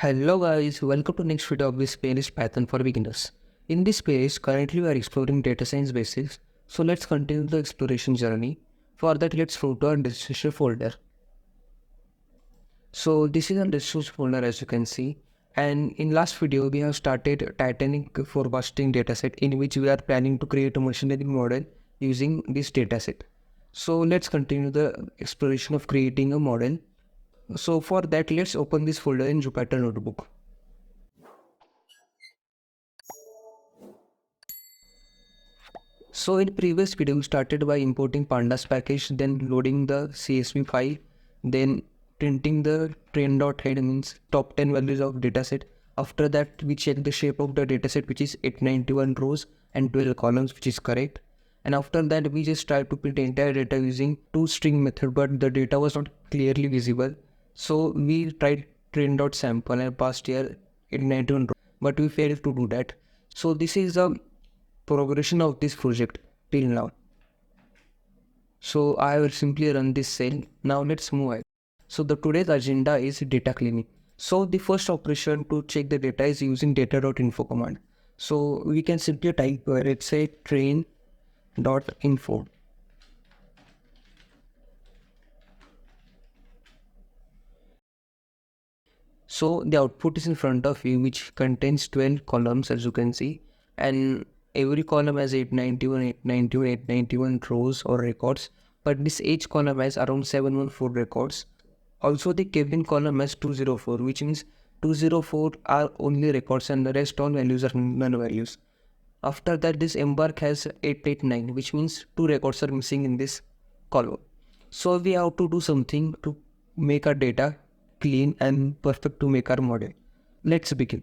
Hello guys, welcome to next video of this playlist Python for beginners. In this playlist, currently we are exploring data science basics. So let's continue the exploration journey. For that, let's move to our destination folder. So this is a destination folder as you can see. And in last video, we have started Titanic forecasting dataset in which we are planning to create a machine learning model using this dataset. So let's continue the exploration of creating a model. So for that, let's open this folder in Jupyter Notebook. So in previous video, we started by importing pandas package, then loading the CSV file, then printing the train.head means top 10 values of dataset. After that, we check the shape of the dataset, which is 891 rows and 12 columns, which is correct. And after that, we just tried to print entire data using toString method, but the data was not clearly visible. So we tried train.sample and passed here 891 rows, but we failed to do that. So this is a progression of this project till now. So I will simply run this cell. Now let's move ahead. So the today's agenda is data cleaning. So the first operation to check the data is using data.info command. So we can simply type let's say train.info. So the output is in front of you, which contains 12 columns as you can see, and every column has 891, 891, 891 rows or records, but this each column has around 714 records. Also the cabin column has 204, which means 204 are only records and the rest all values are null values. After that, this embark has 889, which means 2 records are missing in this column. So we have to do something to make our data clean and perfect to make our model. Let's begin.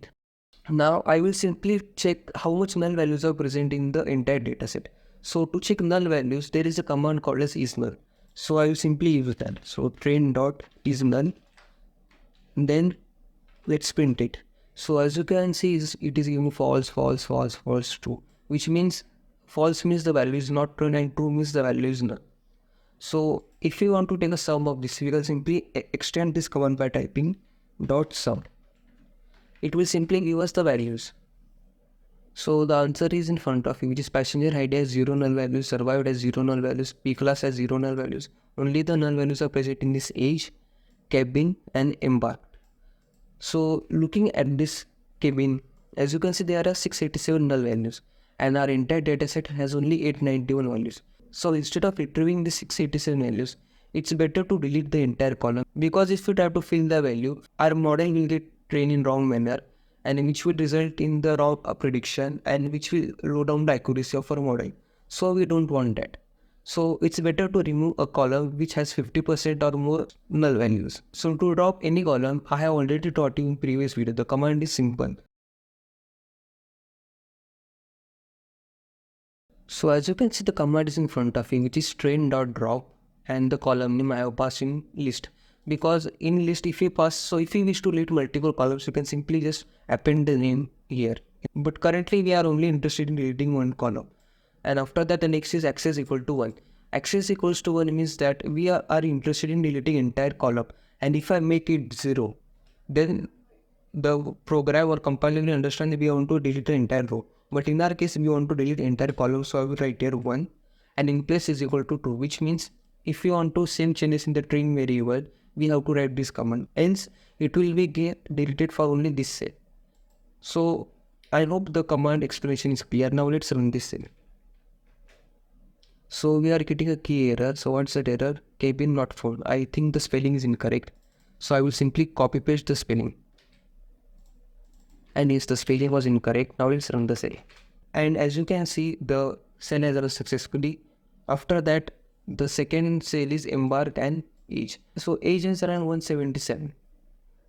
Now I will simply check how much null values are present in the entire dataset. So to check null values, there is a command called as isNull. So I will simply use that. So train.isNull. Then let's print it. So as you can see, it is giving false, false, false, false, true. Which means false means the value is not true and true means the value is null. So if you want to take a sum of this, we can simply extend this command by typing .sum. It will simply give us the values. So the answer is in front of you, which is passenger ID has 0 null values, survived has 0 null values, P class has 0 null values. Only the null values are present in this age, cabin and embarked. So looking at this cabin, as you can see, there are 687 null values and our entire dataset has only 891 values. So instead of retrieving the 687 values, it's better to delete the entire column, because if we try to fill the value, our model will get trained in wrong manner and which will result in the wrong prediction and which will low down the accuracy of our model. So we don't want that. So it's better to remove a column which has 50% or more null values. So to drop any column, I have already taught you in previous video. The command is simple. So as you can see, the command is in front of you, which is train.drop, and the column name I have passed in list. Because in list, if you pass, so if you wish to delete multiple columns, you can simply just append the name here. But currently we are only interested in deleting one column. And after that, the next is access equal to 1. Access equals to 1 means that we are interested in deleting entire column. And if I make it 0, then the program or compiler will understand that we want to delete the entire row. But in our case, we want to delete the entire column, so I will write here 1 and in place is equal to 2, which means if you want to save changes in the train variable, we have to write this command, else it will be deleted for only this cell. So I hope the command explanation is clear. Now let's run this cell. So we are getting a key error. So what's that error? Cabin not found. I think the spelling is incorrect. So I will simply copy paste the spelling. And yes, the spelling was incorrect. Now let's run the cell. And as you can see, the cell has run successfully. After that, the second cell is embark and age. So age is around 177.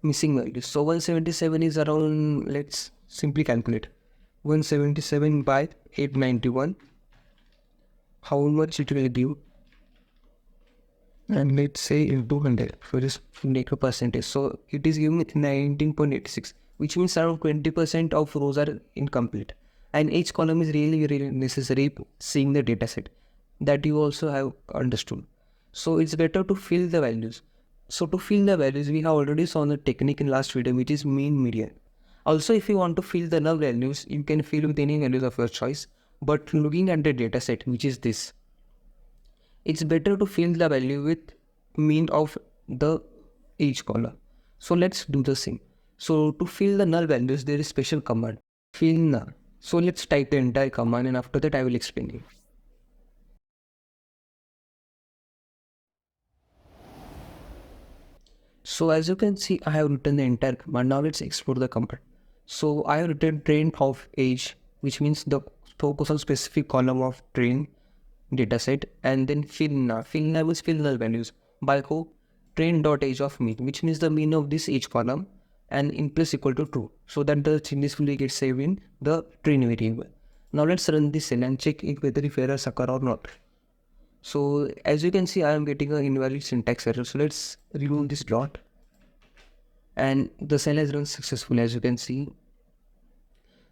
Missing values. So 177 is around, let's simply calculate. 177 by 891. How much it will give? And let's say in 200. So just make a percentage. So it is giving 19.86. Which means around 20% of rows are incomplete. And each column is really necessary seeing the dataset. That you also have understood. So it's better to fill the values. So to fill the values, we have already saw the technique in last video, which is mean median. Also, if you want to fill the null values, you can fill with any values of your choice. But looking at the data set, which is this, it's better to fill the value with mean of the each column. So let's do the same. So to fill the null values, there is special command, fill null. So let's type the entire command, and after that I will explain it. So as you can see, I have written the entire command. Now let's explore the command. So I have written train of age, which means the focus on specific column of train dataset, and then fill null. Fill null is fill null values by who? Train dot age of mean, which means the mean of this age column, and in plus equal to true, so that the changes will get saved in the train variable. Now let's run this cell and check whether if errors occur or not. So as you can see, I am getting an invalid syntax error. So let's remove this dot, and the cell has run successfully, as you can see.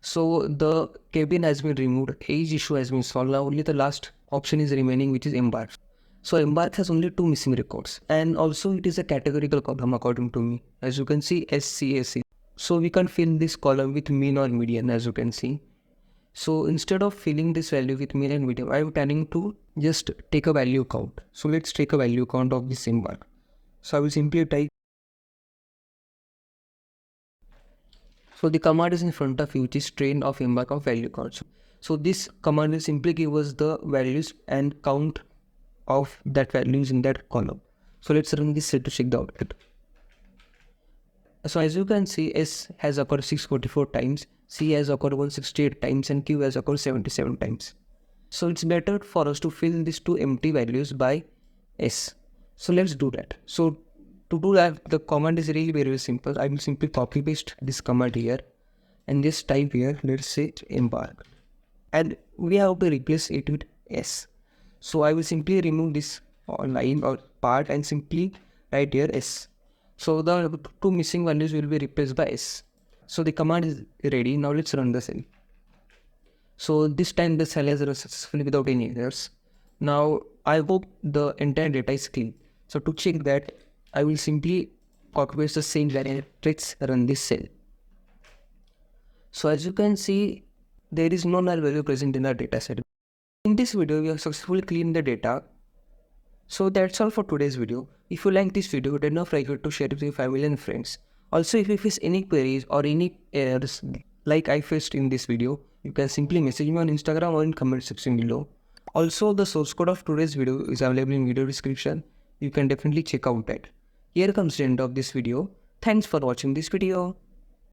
So the cabin has been removed, age issue has been solved. Now only the last option is remaining, which is embark. So embark has only 2 missing records, and also it is a categorical column according to me. As you can see, SCAC. So we can fill this column with mean or median, as you can see. So instead of filling this value with mean and median, I am planning to just take a value count. So let's take a value count of this embark. So I will simply type. So the command is in front of you, which is train of embark of value count. So this command will simply give us the values and count of that values in that column. So let's run this set to check the output. So as you can see, S has occurred 644 times, C has occurred 168 times, and Q has occurred 77 times. So it's better for us to fill these two empty values by S. So let's do that. So to do that, the command is really very simple. I will simply copy paste this command here and just type here, let's say embark, and we have to replace it with S. So I will simply remove this line or part and simply write here S. So the two missing values will be replaced by S. So the command is ready. Now let's run the cell. So this time the cell has run successfully without any errors. Now I hope the entire data is clean. So to check that, I will simply copy paste the same value. Let's run this cell. So as you can see, there is no null value present in our dataset. In this video, we have successfully cleaned the data. So that's all for today's video. If you like this video, do not forget to share it with your family and friends. Also, if you face any queries or any errors like I faced in this video, you can simply message me on Instagram or in comment section below. Also, the source code of today's video is available in video description. You can definitely check out that. Here comes the end of this video. Thanks for watching this video.